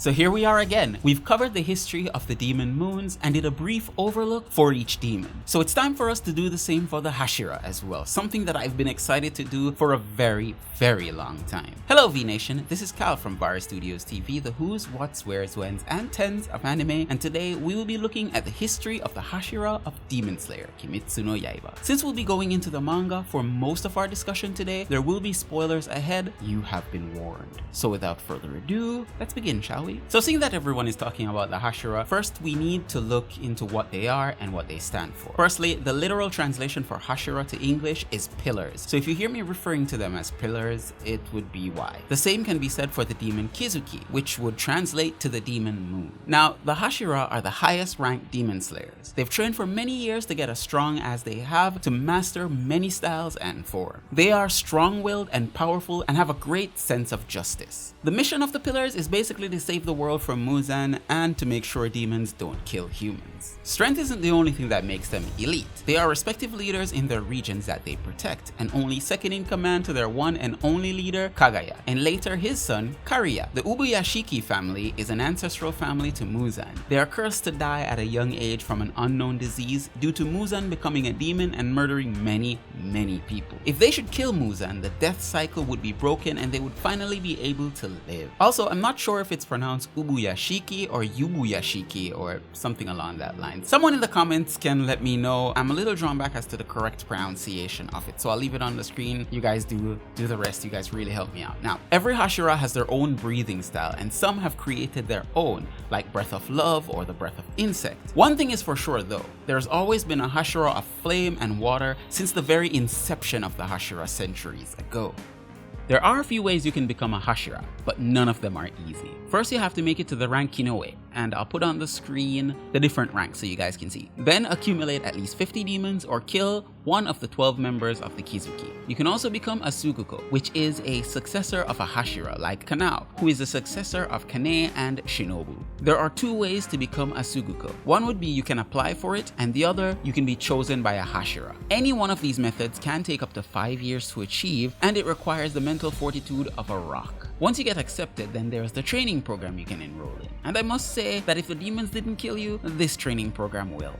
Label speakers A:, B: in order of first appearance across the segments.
A: So here we are again. We've covered the history of the demon moons and did a brief overlook for each demon. So it's time for us to do the same for the Hashira as well, something that I've been excited to do for a very long time. Hello V Nation, this is Cal from Varistudiostv, the who's, what's, where's, when's, and tens of anime, and today we will be looking at the history of the Hashira of Demon Slayer, Kimetsu no Yaiba. Since we'll be going into the manga for most of our discussion today, there will be spoilers ahead, you have been warned. So without further ado, let's begin, shall we? So seeing that everyone is talking about the Hashira, first we need to look into what they are and what they stand for. Firstly, the literal translation for Hashira to English is pillars. So if you hear me referring to them as pillars, it would be why. The same can be said for the demon Kizuki, which would translate to the demon moon. Now, the Hashira are the highest ranked demon slayers. They've trained for many years to get as strong as they have to master many styles and form. They are strong-willed and powerful and have a great sense of justice. The mission of the pillars is basically to save the world from Muzan and to make sure demons don't kill humans. Strength isn't the only thing that makes them elite. They are respective leaders in their regions that they protect, and only second in command to their one and only leader, Kagaya, and later his son, Kariya. The Ubuyashiki family is an ancestral family to Muzan. They are cursed to die at a young age from an unknown disease due to Muzan becoming a demon and murdering many people. If they should kill Muzan, the death cycle would be broken and they would finally be able to live. Also, I'm not sure if it's pronounced Ubuyashiki or Yubuyashiki or something along that line. Someone in the comments can let me know. I'm a little drawn back as to the correct pronunciation of it, so I'll leave it on the screen. You guys do the rest. You guys really help me out. Now, every Hashira has their own breathing style, and some have created their own, like Breath of Love or the Breath of Insect. One thing is for sure though, there's always been a Hashira of flame and water since the very inception of the Hashira centuries ago. There are a few ways you can become a Hashira, but none of them are easy. First, you have to make it to the rank Kinoue, and I'll put on the screen the different ranks so you guys can see. Then accumulate at least 50 demons or kill one of the 12 members of the Kizuki. You can also become a Suguko, which is a successor of a Hashira like Kanao, who is a successor of Kane and Shinobu. There are two ways to become a Suguko. One would be you can apply for it, and the other, you can be chosen by a Hashira. Any one of these methods can take up to 5 years to achieve, and it requires the mental fortitude of a rock. Once you get accepted, then there's the training program you can enroll in. And I must say that if the demons didn't kill you, this training program will.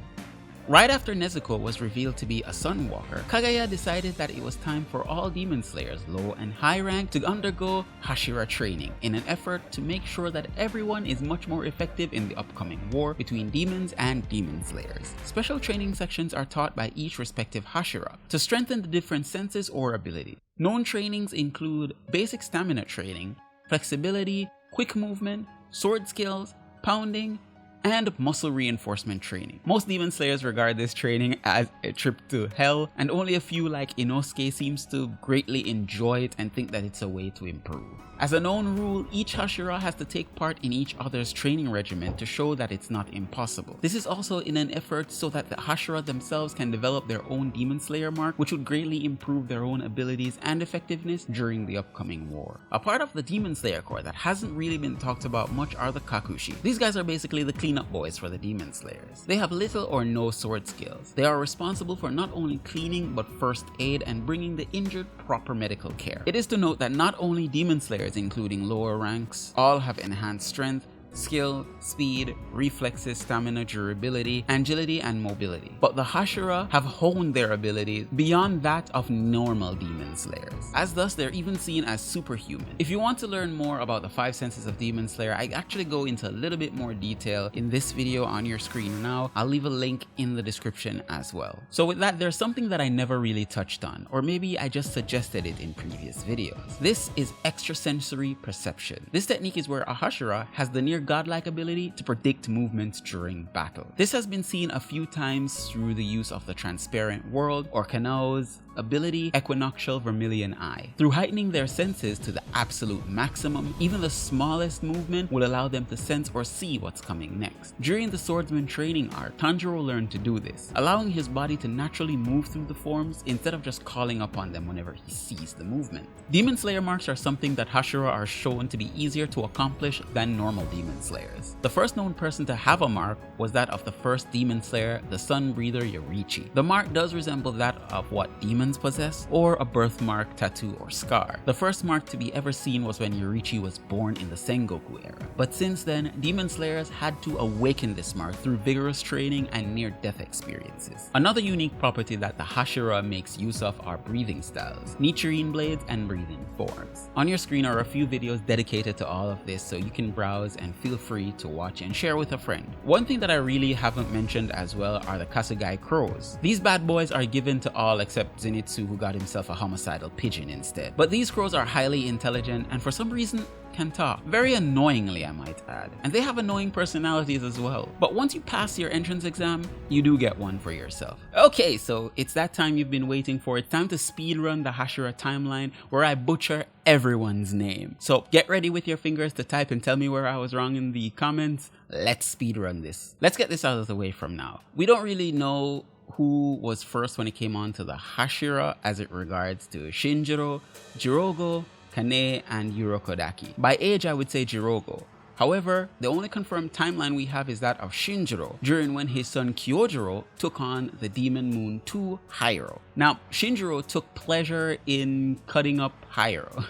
A: Right after Nezuko was revealed to be a Sunwalker, Kagaya decided that it was time for all demon slayers, low and high rank, to undergo Hashira Training in an effort to make sure that everyone is much more effective in the upcoming war between demons and demon slayers. Special training sections are taught by each respective Hashira to strengthen the different senses or abilities. Known trainings include basic stamina training, flexibility, quick movement, sword skills, pounding, and muscle reinforcement training. Most demon slayers regard this training as a trip to hell, and only a few like Inosuke seems to greatly enjoy it and think that it's a way to improve. As a known rule, each Hashira has to take part in each other's training regimen to show that it's not impossible. This is also in an effort so that the Hashira themselves can develop their own demon slayer mark, which would greatly improve their own abilities and effectiveness during the upcoming war. A part of the demon slayer corps that hasn't really been talked about much are the kakushi. These guys are basically the cleanup boys for the demon slayers. They have little or no sword skills. They are responsible for not only cleaning but first aid and bringing the injured proper medical care. It is to note that not only demon slayers, including lower ranks, all have enhanced strength, skill, speed, reflexes, stamina, durability, agility, and mobility. But the Hashira have honed their abilities beyond that of normal demon slayers, as thus they're even seen as superhuman. If you want to learn more about the 5 senses of demon slayer, I actually go into a little bit more detail in this video on your screen now. I'll leave a link in the description as well. So with that, there's something that I never really touched on, or maybe I just suggested it in previous videos. This is extrasensory perception. This technique is where a Hashira has the near godlike ability to predict movements during battle. This has been seen a few times through the use of the transparent world or Kanao's ability, Equinoctial Vermilion Eye. Through heightening their senses to the absolute maximum, even the smallest movement will allow them to sense or see what's coming next. During the swordsman training arc, Tanjiro learned to do this, allowing his body to naturally move through the forms instead of just calling upon them whenever he sees the movement. Demon Slayer marks are something that Hashira are shown to be easier to accomplish than normal demon slayers. The first known person to have a mark was that of the first demon slayer, the Sun Breather Yoriichi. The mark does resemble that of what demon demons possess, or a birthmark, tattoo, or scar. The first mark to be ever seen was when Yorichi was born in the Sengoku era, but since then, demon slayers had to awaken this mark through vigorous training and near-death experiences. Another unique property that the Hashira makes use of are breathing styles, Nichiren blades, and breathing forms. On your screen are a few videos dedicated to all of this, so you can browse and feel free to watch and share with a friend. One thing that I really haven't mentioned as well are the Kasugai crows. These bad boys are given to all except Zenitsu, who got himself a homicidal pigeon instead. But these crows are highly intelligent and for some reason can talk. Very annoyingly, I might add. And they have annoying personalities as well. But once you pass your entrance exam, you do get one for yourself. Okay, so it's that time you've been waiting for. It's time to speedrun the Hashira timeline where I butcher everyone's name. So get ready with your fingers to type and tell me where I was wrong in the comments. Let's speedrun this. Let's get this out of the way from now. We don't really know who was first when it came on to the Hashira as it regards to Shinjiro, Jirogo, Kane, and Urokodaki. By age, I would say Jirogo. However, the only confirmed timeline we have is that of Shinjiro, during when his son Kyojiro took on the Demon Moon 2 Hiro. Now, Shinjiro took pleasure in cutting up Hiro.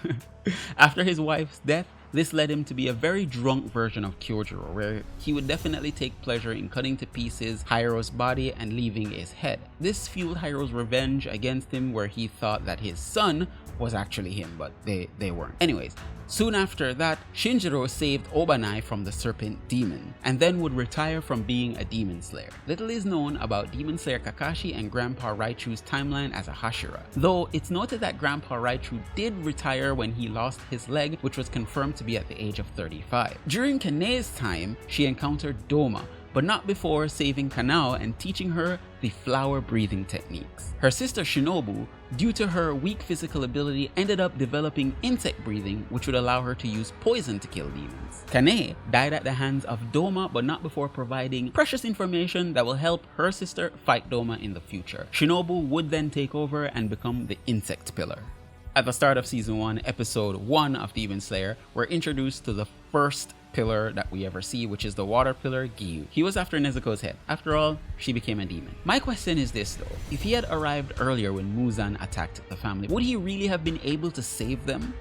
A: After his wife's death, this led him to be a very drunk version of Kyojiro, where he would definitely take pleasure in cutting to pieces Hiro's body and leaving his head. This fueled Hiro's revenge against him, where he thought that his son was actually him, but they weren't. Anyways, soon after that, Shinjiro saved Obanai from the serpent demon, and then would retire from being a demon slayer. Little is known about Demon Slayer Kakashi and Grandpa Raichu's timeline as a Hashira, though it's noted that Grandpa Raichu did retire when he lost his leg, which was confirmed to be at the age of 35. During Kane's time, she encountered Doma, but not before saving Kanao and teaching her the flower breathing techniques. Her sister Shinobu, due to her weak physical ability, ended up developing insect breathing, which would allow her to use poison to kill demons. Kane died at the hands of Doma, but not before providing precious information that will help her sister fight Doma in the future. Shinobu would then take over and become the insect pillar. At the start of season 1, episode 1 of Demon Slayer, we're introduced to the first pillar that we ever see, which is the water pillar Gyu. He was after Nezuko's head. After all, she became a demon. My question is this though, if he had arrived earlier when Muzan attacked the family, would he really have been able to save them?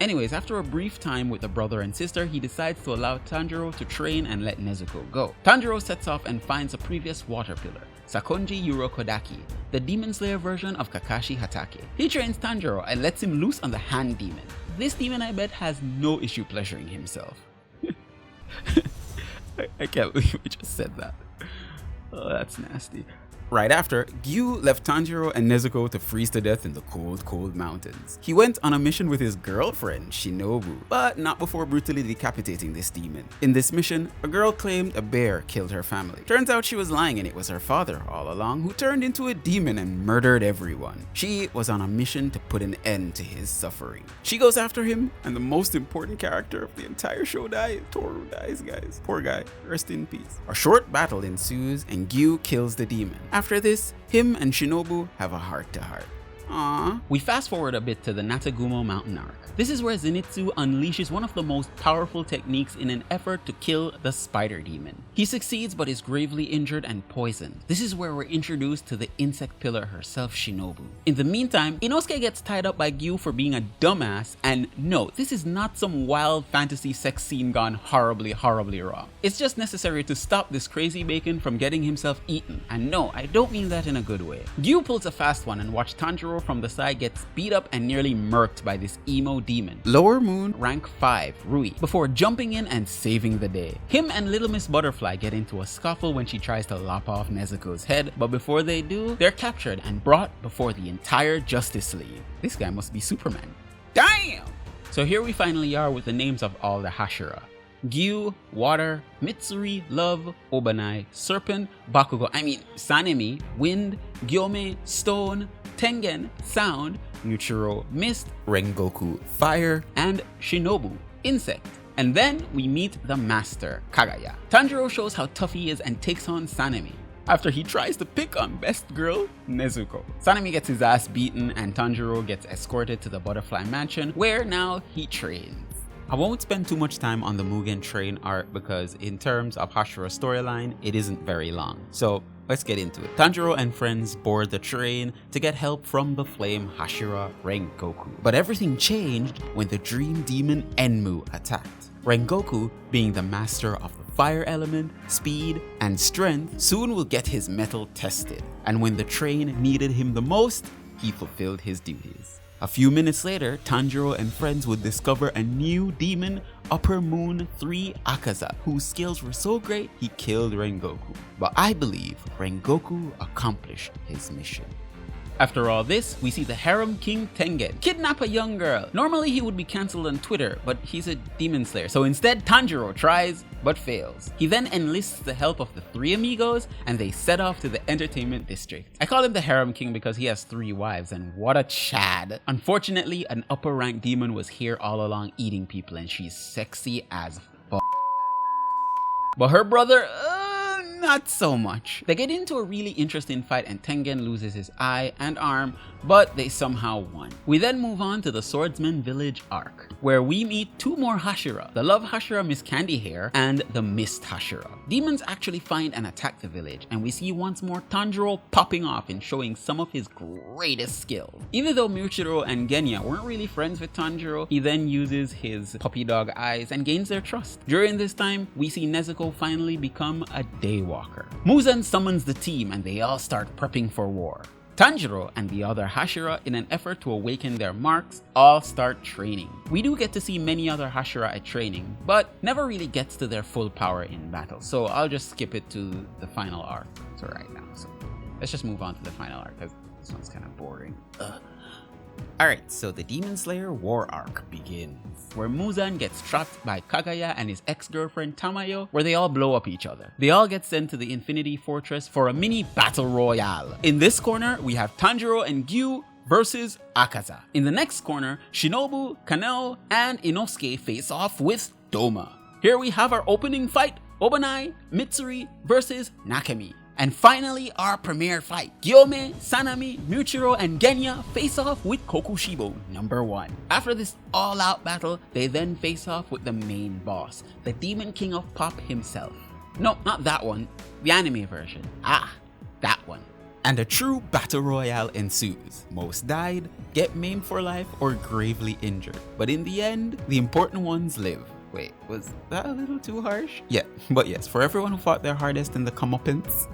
A: Anyways, after a brief time with the brother and sister, he decides to allow Tanjiro to train and let Nezuko go. Tanjiro sets off and finds a previous water pillar, Sakonji Urokodaki, the demon slayer version of Kakashi Hatake. He trains Tanjiro and lets him loose on the hand demon. This demon, I bet, has no issue pleasuring himself. I can't believe we just said that. Oh, that's nasty. Right after, Gyu left Tanjiro and Nezuko to freeze to death in the cold, cold mountains. He went on a mission with his girlfriend, Shinobu, but not before brutally decapitating this demon. In this mission, a girl claimed a bear killed her family. Turns out she was lying and it was her father all along, who turned into a demon and murdered everyone. She was on a mission to put an end to his suffering. She goes after him, and the most important character of the entire show dies. Toru dies, guys. Poor guy. Rest in peace. A short battle ensues and Gyu kills the demon. After this, him and Shinobu have a heart-to-heart. Aww. We fast forward a bit to the Natagumo mountain arc. This is where Zenitsu unleashes one of the most powerful techniques in an effort to kill the spider demon. He succeeds but is gravely injured and poisoned. This is where we're introduced to the insect pillar herself, Shinobu. In the meantime, Inosuke gets tied up by Gyu for being a dumbass, and no, this is not some wild fantasy sex scene gone horribly wrong. It's just necessary to stop this crazy bacon from getting himself eaten, and no, I don't mean that in a good way. Gyu pulls a fast one and watch Tanjiro from the side gets beat up and nearly murked by this emo demon. Lower Moon rank 5, Rui, before jumping in and saving the day. Him and Little Miss Butterfly get into a scuffle when she tries to lop off Nezuko's head, but before they do, they're captured and brought before the entire Justice League. This guy must be Superman. Damn! So here we finally are with the names of all the Hashira. Gyu, Water, Mitsuri, Love, Obanai, Serpent, Sanemi, Wind, Gyome, Stone, Tengen, Sound, Nuchiro, Mist, Rengoku, Fire, and Shinobu, Insect. And then we meet the Master, Kagaya. Tanjiro shows how tough he is and takes on Sanemi after he tries to pick on best girl, Nezuko. Sanemi gets his ass beaten and Tanjiro gets escorted to the Butterfly Mansion, where now he trains. I won't spend too much time on the Mugen Train arc because in terms of Hashira's storyline, it isn't very long. So let's get into it. Tanjiro and friends board the train to get help from the flame Hashira Rengoku. But everything changed when the dream demon Enmu attacked. Rengoku, being the master of the fire element, speed, and strength, soon will get his mettle tested. And when the train needed him the most, he fulfilled his duties. A few minutes later, Tanjiro and friends would discover a new demon, Upper Moon 3 Akaza, whose skills were so great he killed Rengoku. But I believe Rengoku accomplished his mission. After all this, we see the Harem King Tengen kidnap a young girl. Normally he would be cancelled on Twitter, but he's a demon slayer, so instead Tanjiro tries but fails. He then enlists the help of the 3 amigos and they set off to the entertainment district. I call him the Harem King because he has 3 wives, and what a chad. Unfortunately, an upper rank demon was here all along eating people, and she's sexy as f***. But her brother, not so much. They get into a really interesting fight and Tengen loses his eye and arm, but they somehow won. We then move on to the Swordsman Village arc, where we meet 2 more Hashira, the Love Hashira Miss Candy Hair and the Mist Hashira. Demons actually find and attack the village, and we see once more Tanjiro popping off and showing some of his greatest skills. Even though Michiro and Genya weren't really friends with Tanjiro, he then uses his puppy dog eyes and gains their trust. During this time, we see Nezuko finally become a daywalker. Muzan summons the team and they all start prepping for war. Tanjiro and the other Hashira, in an effort to awaken their marks, all start training. We do get to see many other Hashira at training, but never really gets to their full power in battle, so I'll just skip it to the final arc for right now. So let's just move on to the final arc because this one's kind of boring. Alright, so the Demon Slayer War Arc begins, where Muzan gets trapped by Kagaya and his ex-girlfriend Tamayo, where they all blow up each other. They all get sent to the Infinity Fortress for a mini battle royale. In this corner, we have Tanjiro and Gyu versus Akaza. In the next corner, Shinobu, Kanao, and Inosuke face off with Doma. Here we have our opening fight, Obanai, Mitsuri versus Nakami. And finally, our premiere fight. Gyome, Sanami, Michiro, and Genya face off with Kokushibo number 1. After this all-out battle, they then face off with the main boss, the Demon King of Pop himself. No, not that one, the anime version. That one. And a true battle royale ensues. Most died, get maimed for life, or gravely injured. But in the end, the important ones live. Wait, was that a little too harsh? Yeah, but yes, for everyone who fought their hardest in the comeuppance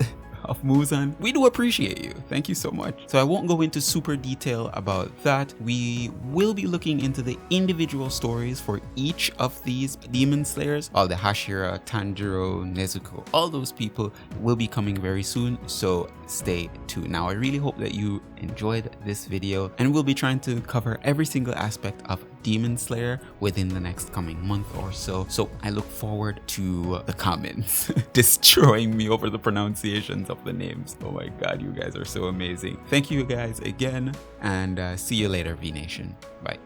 A: of Muzan, we do appreciate you. Thank you so much. So I won't go into super detail about that. We will be looking into the individual stories for each of these demon slayers. All the Hashira, Tanjiro, Nezuko, all those people will be coming very soon, so stay tuned. Now I really hope that you enjoyed this video, and we'll be trying to cover every single aspect of Demon Slayer within the next coming month or so. So I look forward to the comments destroying me over the pronunciations of the names. Oh my god, you guys are so amazing. Thank you guys again, and see you later, V Nation. Bye.